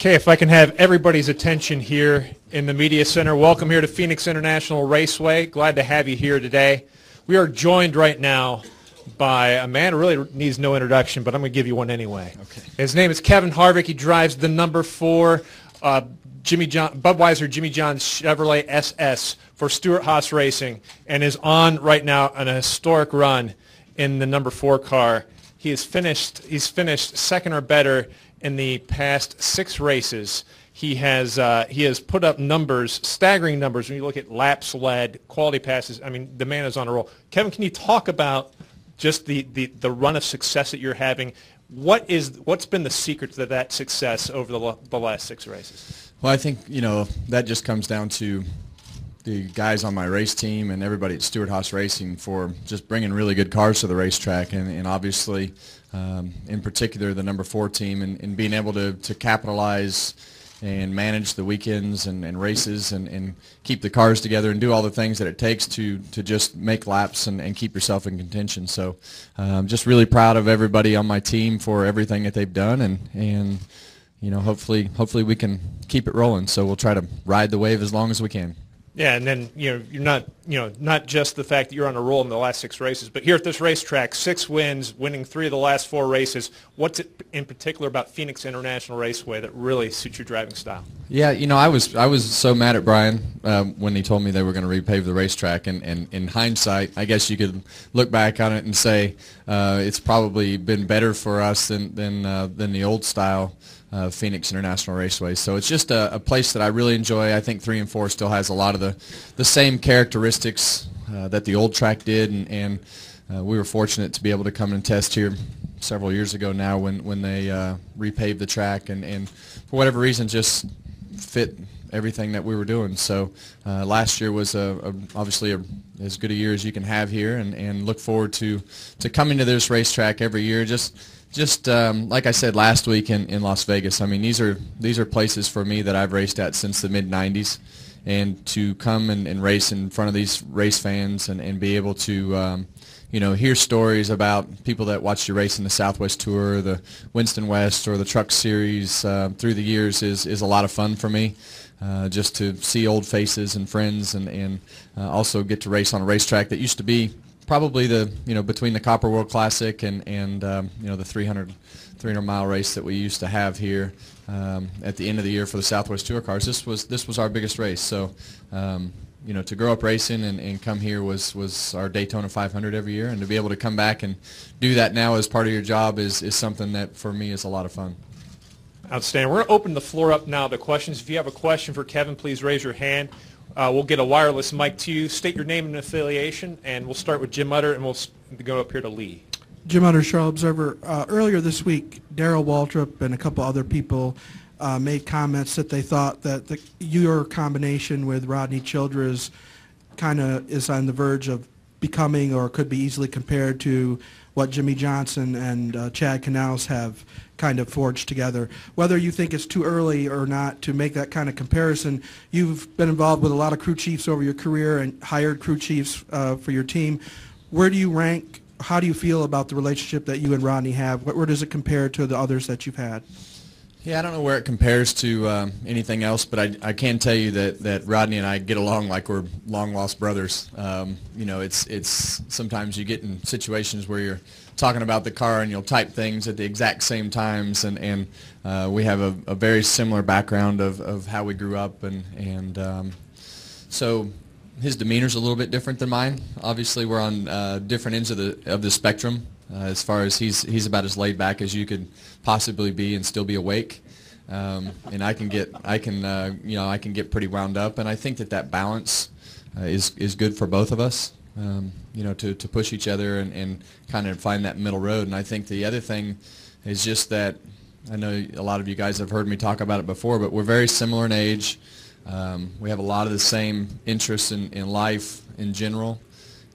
Okay, if I can have everybody's attention here in the Media Center. Welcome here to Phoenix International Raceway. Glad to have you here today. We are joined right now by a man who really needs no introduction, but I'm going to give you one anyway. Okay. His name is Kevin Harvick. He drives the number 4 Budweiser Jimmy John's Chevrolet SS for Stewart-Haas Racing and is on right now on a historic run in the number 4 car. He's finished second or better in the past 6 races. He has put up numbers, staggering numbers, when you look at laps led, quality passes. I mean, the man is on a roll. Kevin, can you talk about just the run of success that you're having? What's been the secret to that success over the last 6 races? Well, I think, that just comes down to the guys on my race team and everybody at Stewart-Haas Racing for just bringing really good cars to the racetrack, and obviously, in particular, the number 4 team, and being able to capitalize and manage the weekends and races and keep the cars together and do all the things that it takes to just make laps and keep yourself in contention. So just really proud of everybody on my team for everything that they've done, and hopefully we can keep it rolling. So we'll try to ride the wave as long as we can. Yeah, and then you're not just the fact that you're on a roll in the last 6 races, but here at this racetrack, 6 wins, winning 3 of the last 4 races. What's it in particular about Phoenix International Raceway that really suits your driving style? Yeah, I was so mad at Brian when he told me they were going to repave the racetrack, and in hindsight, I guess you could look back on it and say it's probably been better for us than the old style. Phoenix International Raceway. So it's just a place that I really enjoy. I think 3 and 4 still has a lot of the same characteristics that the old track did, and we were fortunate to be able to come and test here several years ago now when they repaved the track, and for whatever reason just fit everything that we were doing. So last year was obviously as good a year as you can have here, and look forward to coming to this racetrack every year. Just like I said last week in Las Vegas, I mean, these are places for me that I've raced at since the mid-'90s, and to come and race in front of these race fans and be able to hear stories about people that watched you race in the Southwest Tour, the Winston West, or the Truck Series through the years is a lot of fun for me. Just to see old faces and friends, and also get to race on a racetrack that used to be probably between the Copper World Classic and the 300 mile race that we used to have here at the end of the year for the Southwest Tour cars. This was our biggest race. So to grow up racing and come here was our Daytona 500 every year, and to be able to come back and do that now as part of your job is something that for me is a lot of fun. Outstanding. We're going to open the floor up now to questions. If you have a question for Kevin, please raise your hand. We'll get a wireless mic to you. State your name and affiliation, and we'll start with Jim Utter, and we'll go up here to Lee. Jim Utter, Charlotte Observer. Earlier this week, Darrell Waltrip and a couple other people made comments that they thought that your combination with Rodney Childress kind of is on the verge of becoming, or could be easily compared to, what Jimmy Johnson and Chad Canals have kind of forged together. Whether you think it's too early or not to make that kind of comparison, you've been involved with a lot of crew chiefs over your career and hired crew chiefs for your team. Where do you rank? How do you feel about the relationship that you and Rodney have? Where does it compare to the others that you've had? Yeah, I don't know where it compares to anything else, but I can tell you that Rodney and I get along like we're long-lost brothers. It's sometimes you get in situations where you're talking about the car and you'll type things at the exact same times, and we have a very similar background of how we grew up, and so his demeanor's a little bit different than mine. Obviously, we're on different ends of the spectrum. As far as he's about as laid back as you could possibly be and still be awake, and I can get pretty wound up, and I think that balance is good for both of us. To push each other and kind of find that middle road. And I think the other thing is just that I know a lot of you guys have heard me talk about it before, but we're very similar in age. We have a lot of the same interests in life in general,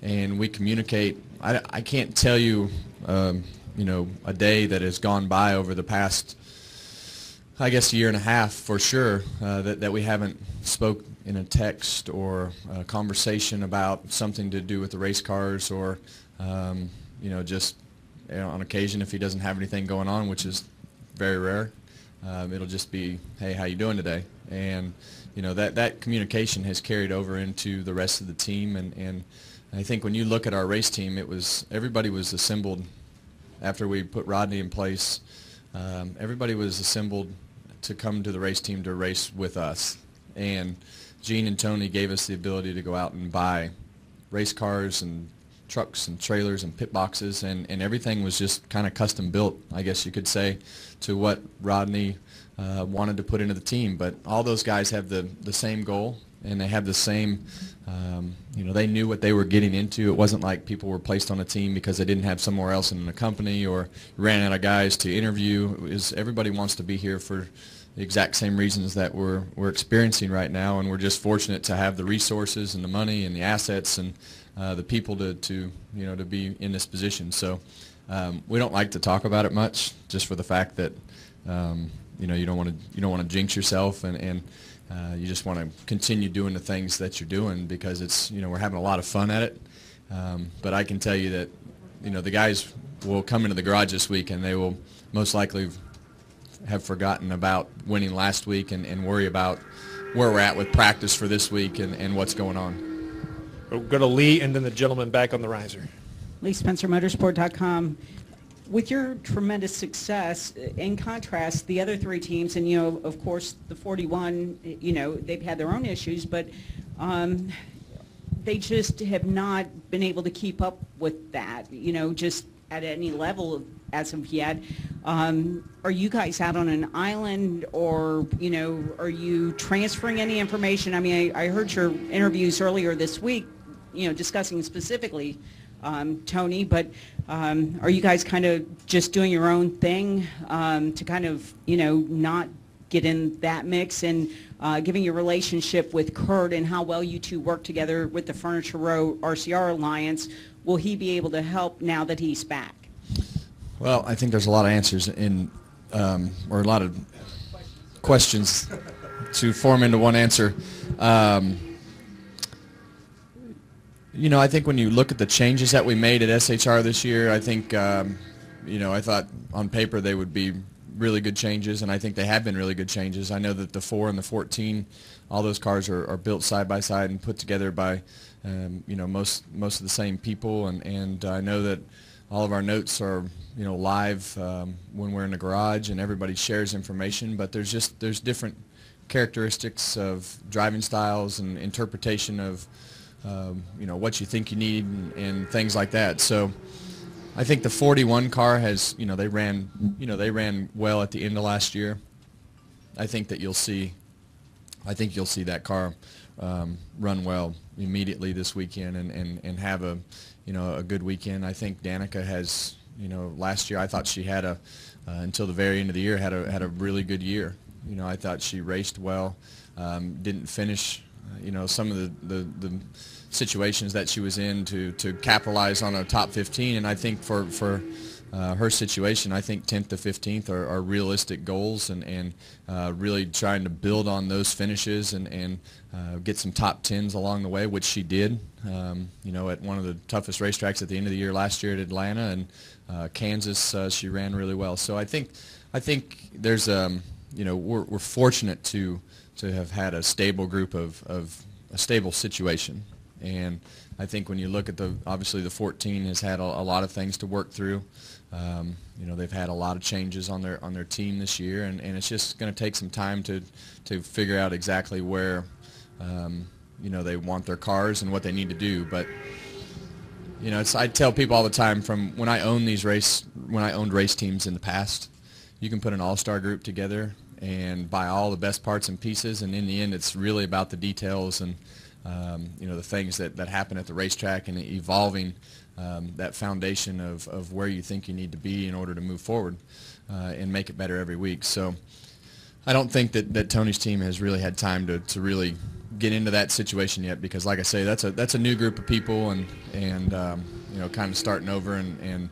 and we communicate. I can't tell you, a day that has gone by over the past, I guess, a year and a half for sure, that we haven't spoke in a text or a conversation about something to do with the race cars, or just on occasion if he doesn't have anything going on, which is very rare. it'll just be, hey, how you doing today? And that communication has carried over into the rest of the team, and I think when you look at our race team, everybody was assembled after we put Rodney in place. Everybody was assembled to come to the race team to race with us, and Gene and Tony gave us the ability to go out and buy race cars and trucks and trailers and pit boxes, and everything was just kind of custom built, I guess you could say, to what Rodney wanted to put into the team. But all those guys have the same goal, and they have the same, they knew what they were getting into. It wasn't like people were placed on a team because they didn't have somewhere else in the company or ran out of guys to interview. Everybody wants to be here for the exact same reasons that we're experiencing right now, and we're just fortunate to have the resources and the money and the assets and the people to be in this position. So we don't like to talk about it much, just for the fact that you don't want to jinx yourself, and you just want to continue doing the things that you're doing, because it's we're having a lot of fun at it. But I can tell you that the guys will come into the garage this week and they will most likely have forgotten about winning last week and worry about where we're at with practice for this week and what's going on. We'll go to Lee and then the gentleman back on the riser. Lee Spencer, Motorsport.com. With your tremendous success, in contrast, the other three teams, and of course the 41, they've had their own issues, but they just have not been able to keep up with that, just at any level as of yet. Are you guys out on an island, or are you transferring any information? I mean, I heard your interviews earlier this week, discussing specifically Tony, but are you guys kind of just doing your own thing to kind of not get in that mix, and giving your relationship with Kurt and how well you two work together with the Furniture Row RCR Alliance? Will he be able to help now that he's back? Well, I think there's a lot of answers or a lot of questions to form into one answer. I think when you look at the changes that we made at SHR this year, I think, I thought on paper they would be really good changes, and I think they have been really good changes. I know that the 4 and the 14, all those cars are built side by side and put together by, most of the same people, and I know that all of our notes are, live when we're in the garage, and everybody shares information, but there's different characteristics of driving styles and interpretation of what you think you need and things like that. So I think the 41 car has, they ran well at the end of last year. I think you'll see that car run well immediately this weekend and have a good weekend. I think Danica has, last year I thought she had until the very end of the year had a really good year. I thought she raced well, didn't finish, some of the situations that she was in to capitalize on a top 15, and I think for her situation, I think 10th to 15th are realistic goals, and really trying to build on those finishes and get some top 10s along the way, which she did, at one of the toughest racetracks at the end of the year last year at Atlanta, and Kansas, she ran really well. So I think there's we're fortunate to have had a stable group of a stable situation. And I think when you look at obviously the 14 has had a lot of things to work through. They've had a lot of changes on their team this year, and it's just going to take some time to figure out exactly where they want their cars and what they need to do. But I tell people all the time, from when I owned race teams in the past, you can put an all-star group together and buy all the best parts and pieces, and in the end, it's really about the details and the things that happen at the racetrack, and evolving that foundation of where you think you need to be in order to move forward and make it better every week. So I don't think that Tony's team has really had time to really get into that situation yet, because like I say, that's a new group of people, and kind of starting over, and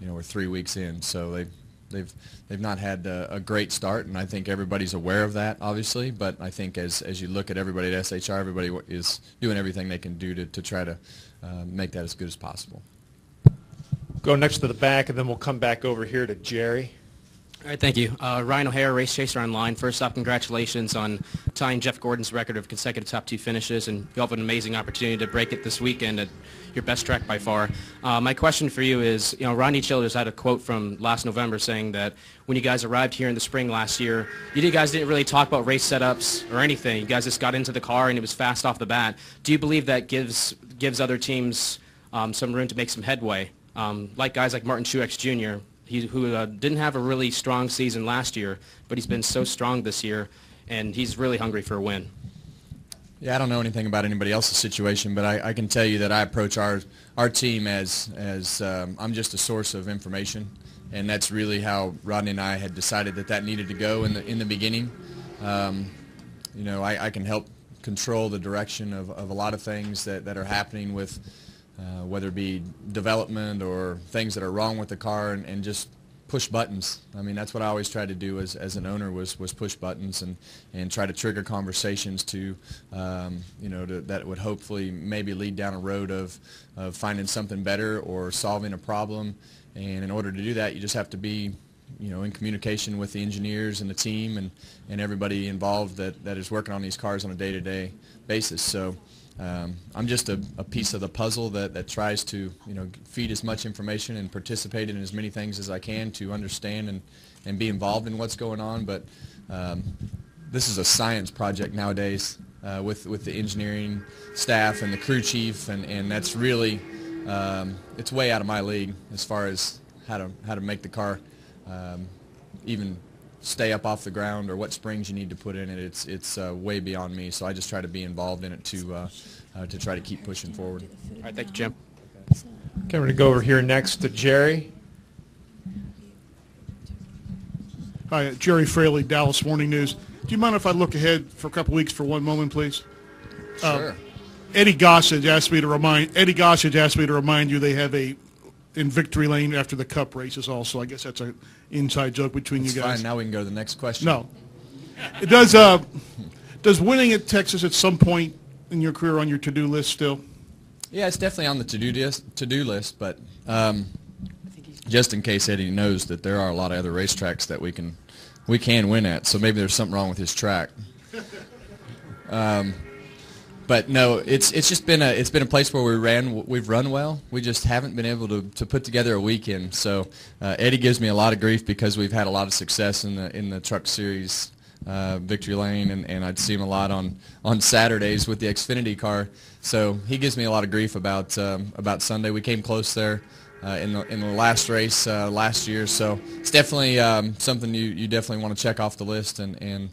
we're 3 weeks in, so they've not had a great start, and I think everybody's aware of that, obviously. But I think as you look at everybody at SHR, everybody is doing everything they can do to try to make that as good as possible. Go next to the back, and then we'll come back over here to Jerry. All right, thank you. Ryan O'Hara, Race Chaser Online. First off, congratulations on tying Jeff Gordon's record of consecutive top 2 finishes, and you have an amazing opportunity to break it this weekend at your best track by far. My question for you is, Rodney Childers had a quote from last November saying that when you guys arrived here in the spring last year, you guys didn't really talk about race setups or anything. You guys just got into the car and it was fast off the bat. Do you believe that gives other teams some room to make some headway? Like guys like Martin Truex Jr., who didn't have a really strong season last year, but he's been so strong this year, and he's really hungry for a win. Yeah, I don't know anything about anybody else's situation, but I can tell you that I approach our team as I'm just a source of information, and that's really how Rodney and I had decided that needed to go in the beginning. I can help control the direction of a lot of things that are happening with whether it be development or things that are wrong with the car, and just push buttons. I mean, that's what I always tried to do as an owner was push buttons and try to trigger conversations to that would hopefully maybe lead down a road of finding something better or solving a problem. And in order to do that, you just have to be in communication with the engineers and the team and everybody involved that is working on these cars on a day-to-day basis. So I'm just a piece of the puzzle that tries to feed as much information and participate in as many things as I can to understand and be involved in what's going on. But this is a science project nowadays with the engineering staff and the crew chief, and that's really it's way out of my league as far as how to make the car even stay up off the ground or what springs you need to put in it. It's way beyond me, so I just try to be involved in it to try to keep pushing forward. All right, thank you, Jim. Okay, we're going to go over here next to Jerry. Hi, Jerry Fraley, Dallas Morning News. Do you mind if I look ahead for a couple weeks for one moment, please? Sure. Eddie Gossage asked me to remind you they have in Victory Lane after the Cup races also. I guess that's an inside joke between you guys. Fine. Now we can go to the next question. No. It does winning at Texas at some point in your career on your to-do list still? Yeah, it's definitely on the to-do list, but just in case Eddie knows that there are a lot of other racetracks that we can win at, so maybe there's something wrong with his track. But no, it's just been a place where we've run well. We just haven't been able to put together a weekend. So Eddie gives me a lot of grief because we've had a lot of success in the Truck Series Victory Lane, and I'd see him a lot on Saturdays with the Xfinity car. So he gives me a lot of grief about Sunday. We came close there in the last race last year. So it's definitely something you definitely want to check off the list and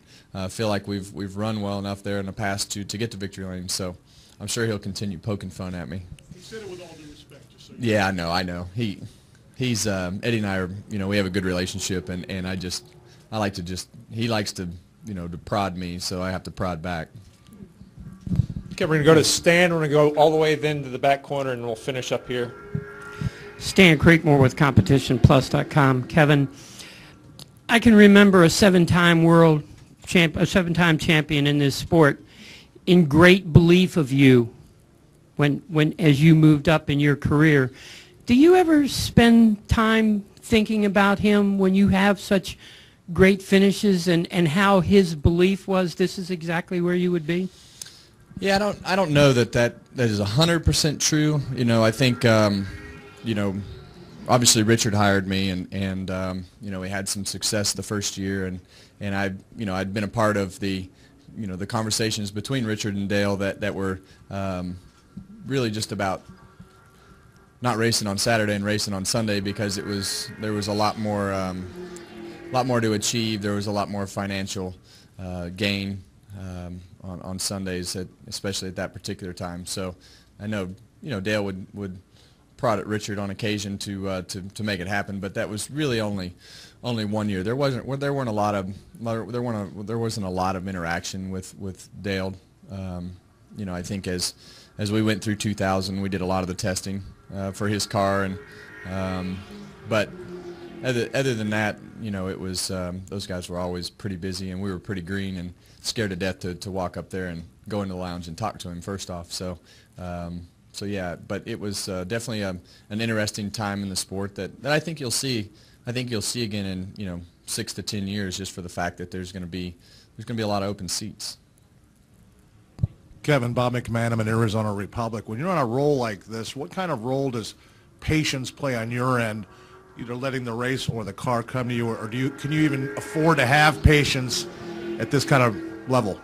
feel like we've run well enough there in the past to get to Victory Lane. So I'm sure he'll continue poking fun at me. He said it with all due respect. Just so yeah, I know. He's Eddie and I are we have a good relationship, and he likes to to prod me, so I have to prod back. Okay, we're going to go to Stan. We're going to go all the way then to the back corner, and we'll finish up here. Stan Creekmore with CompetitionPlus.com. Kevin, I can remember a seven-time champion in this sport in great belief of you when as you moved up in your career. Do you ever spend time thinking about him when you have such great finishes and how his belief was this is exactly where you would be? Yeah, I don't know that is 100% true. I think obviously Richard hired me, and we had some success the first year, and I'd been a part of the the conversations between Richard and Dale that were really just about not racing on Saturday and racing on Sunday, because there was a lot more to achieve. There was a lot more financial gain on Sundays, especially at that particular time. So I know Dale would prod at Richard on occasion to make it happen, but that was really only 1 year. There wasn't a lot of interaction with Dale. I think as we went through 2000, we did a lot of the testing for his car, and but other than that, it was those guys were always pretty busy, and we were pretty green and scared to death to walk up there and go into the lounge and talk to him first off. So yeah, but it was definitely an interesting time in the sport that I think you'll see. I think you'll see again in 6 to 10 years, just for the fact that there's going to be a lot of open seats. Kevin, Bob McMahon, in Arizona Republic. When you're on a roll like this, what kind of role does patience play on your end, either letting the race or the car come to you, or can you even afford to have patience at this kind of level?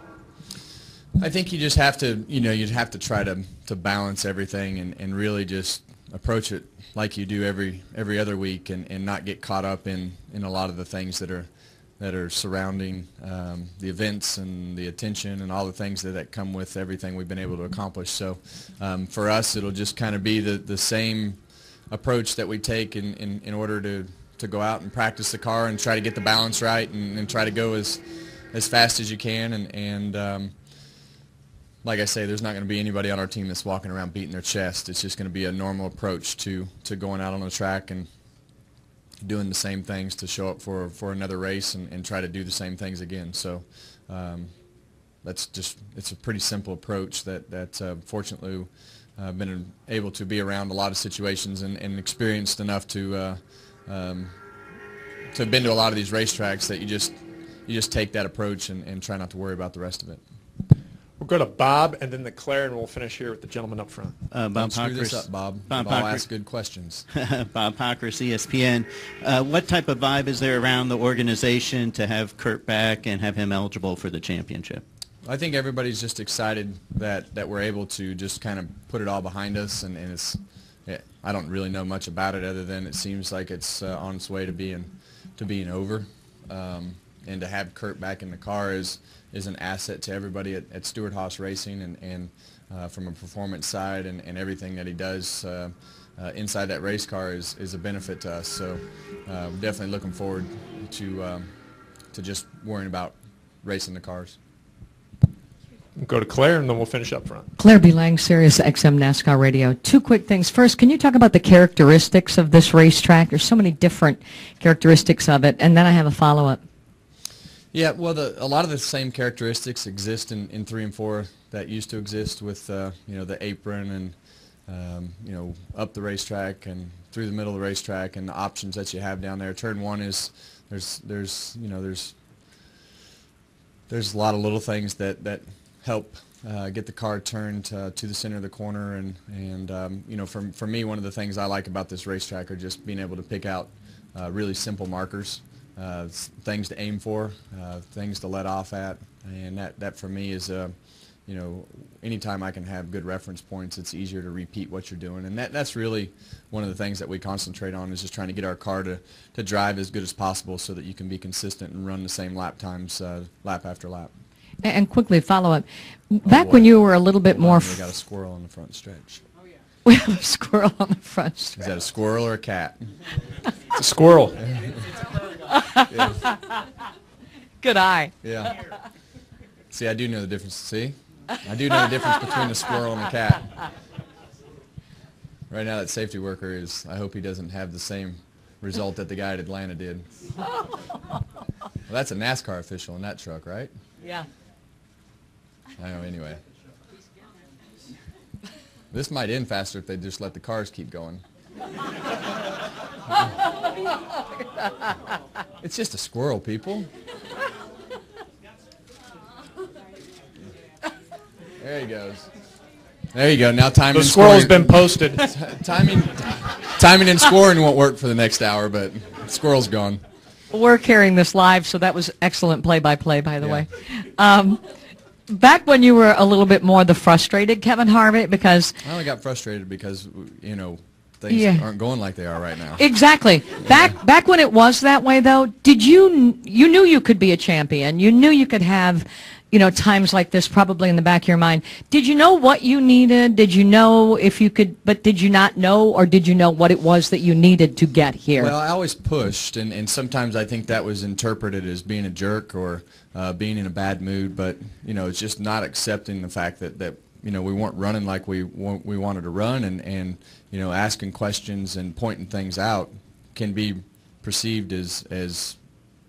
I think you just have to, you'd have to try to balance everything and really just approach it like you do every other week, and not get caught up in a lot of the things that are surrounding the events and the attention and all the things that come with everything we've been able to accomplish. So for us, it'll just kind of be the same approach that we take in order to go out and practice the car and try to get the balance right, and try to go as fast as you can. And like I say, there's not going to be anybody on our team that's walking around beating their chest. It's just going to be a normal approach to going out on the track and doing the same things to show up for another race, and try to do the same things again. So it's a pretty simple approach that fortunately I've been able to be around a lot of situations and experienced enough to have been to a lot of these racetracks that you just take that approach and try not to worry about the rest of it. We'll go to Bob and then Claire, and we'll finish here with the gentleman up front. Don't screw this up, Bob. I'll ask good questions. Bob Pockers, ESPN. What type of vibe is there around the organization to have Kurt back and have him eligible for the championship? I think everybody's just excited that we're able to just kind of put it all behind us, and I don't really know much about it other than it seems like it's on its way to being over. And to have Kurt back in the car is an asset to everybody at Stewart-Haas Racing, and from a performance side and everything that he does inside that race car is a benefit to us. So definitely looking forward to just worrying about racing the cars. We'll go to Claire, and then we'll finish up front. Claire B. Lang, Sirius XM NASCAR Radio. Two quick things. First, can you talk about the characteristics of this racetrack? There's so many different characteristics of it. And then I have a follow-up. Yeah, well, a lot of the same characteristics exist in 3 and 4 that used to exist with the apron and up the racetrack and through the middle of the racetrack, and the options that you have down there. Turn 1 is there's a lot of little things that help get the car turned to the center of the corner, and for me, one of the things I like about this racetrack are just being able to pick out really simple markers. Things to aim for, things to let off at, and that for me is anytime I can have good reference points, it's easier to repeat what you're doing, and that's really one of the things that we concentrate on, is just trying to get our car to drive as good as possible so that you can be consistent and run the same lap times lap after lap. And quickly follow up. Back when you were a little bit more... We got a squirrel on the front stretch. Oh, yeah. We have a squirrel on the front stretch. Is that a squirrel or a cat? It's a squirrel. Good eye. Yeah. See, I do know the difference. See? I do know the difference between a squirrel and a cat. Right now, that safety worker I hope he doesn't have the same result that the guy at Atlanta did. Well, that's a NASCAR official in that truck, right? Yeah. I know, anyway. This might end faster if they just let the cars keep going. It's just a squirrel, people. There he goes. There you go. Now timing. The squirrel's been posted. Timing and scoring won't work for the next hour, but the squirrel's gone. We're carrying this live, so that was excellent play-by-play, by the way. Back when you were a little bit more the frustrated Kevin Harvick, because... I only got frustrated because, things aren't going like they are right now. Exactly. Back when it was that way, though, you knew you could be a champion. You knew you could have, times like this probably in the back of your mind. Did you know what you needed? Did you know if you could, but did you not know, or did you know what it was that you needed to get here? Well, I always pushed, and sometimes I think that was interpreted as being a jerk or being in a bad mood, but, it's just not accepting the fact that we weren't running like we wanted to run, and asking questions and pointing things out can be perceived as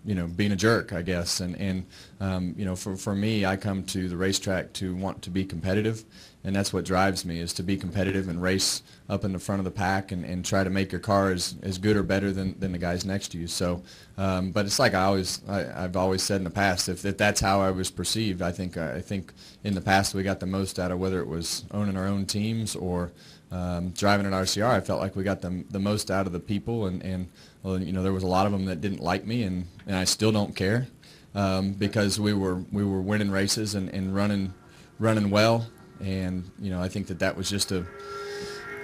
being a jerk, I guess. And for me, I come to the racetrack to want to be competitive, and that's what drives me, is to be competitive and race up in the front of the pack and try to make your car as good or better than the guys next to you. So, but it's like I've always said in the past, if that's how I was perceived, I think in the past we got the most out of whether it was owning our own teams or driving an RCR. I felt like we got the most out of the people, and well, there was a lot of them that didn't like me, and I still don't care, because we were winning races and running well, and I think that was just an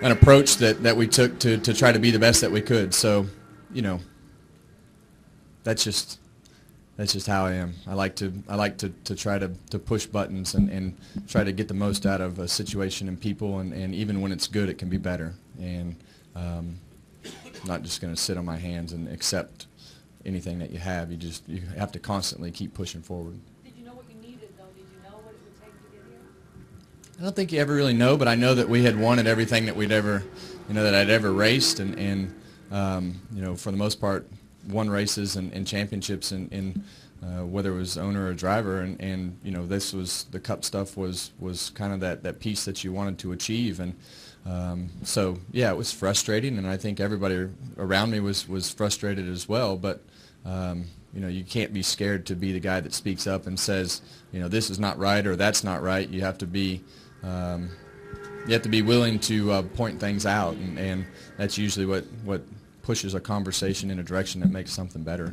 approach that we took to try to be the best that we could. So, that's just how I am. I like to try to push buttons and try to get the most out of a situation and people, and even when it's good, it can be better. And not just going to sit on my hands and accept anything that you have. You have to constantly keep pushing forward. Did you know what you needed, though? Did you know what it would take to get here? I don't think you ever really know, but I know that we had won at everything that that I'd ever raced, and for the most part, won races and championships in whether it was owner or driver, and this was the Cup stuff was kind of that piece that you wanted to achieve, and so yeah, it was frustrating, and I think everybody around me was frustrated as well. But you can't be scared to be the guy that speaks up and says, this is not right or that's not right. You have to be willing to point things out, and that's usually what pushes a conversation in a direction that makes something better.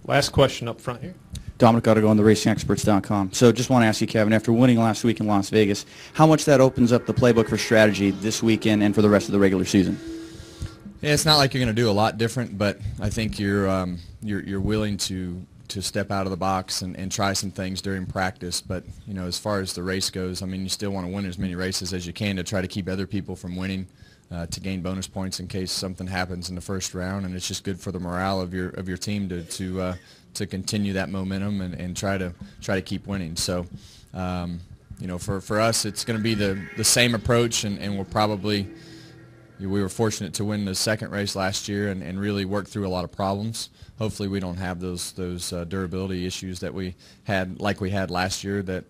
Last question up front here. Dominic Otto on the RacingExperts.com. So just want to ask you, Kevin, after winning last week in Las Vegas, how much that opens up the playbook for strategy this weekend and for the rest of the regular season? Yeah, it's not like you're going to do a lot different, but I think you're willing to step out of the box and try some things during practice. But as far as the race goes, I mean, you still want to win as many races as you can to try to keep other people from winning, to gain bonus points in case something happens in the first round, and it's just good for the morale of your team to continue that momentum and try to keep winning. So, for us, it's going to be the same approach, and we'll probably. We were fortunate to win the second race last year and really work through a lot of problems. Hopefully we don't have those durability issues that we had last year that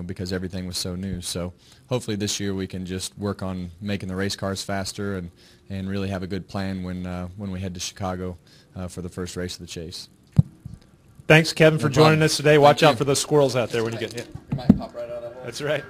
because everything was so new. So hopefully this year we can just work on making the race cars faster and really have a good plan when we head to Chicago for the first race of the chase. Thanks, Kevin, for No problem. joining us today. Watch Thank out you. for those squirrels out there when you get hit. You might pop right out of that hole. That's right.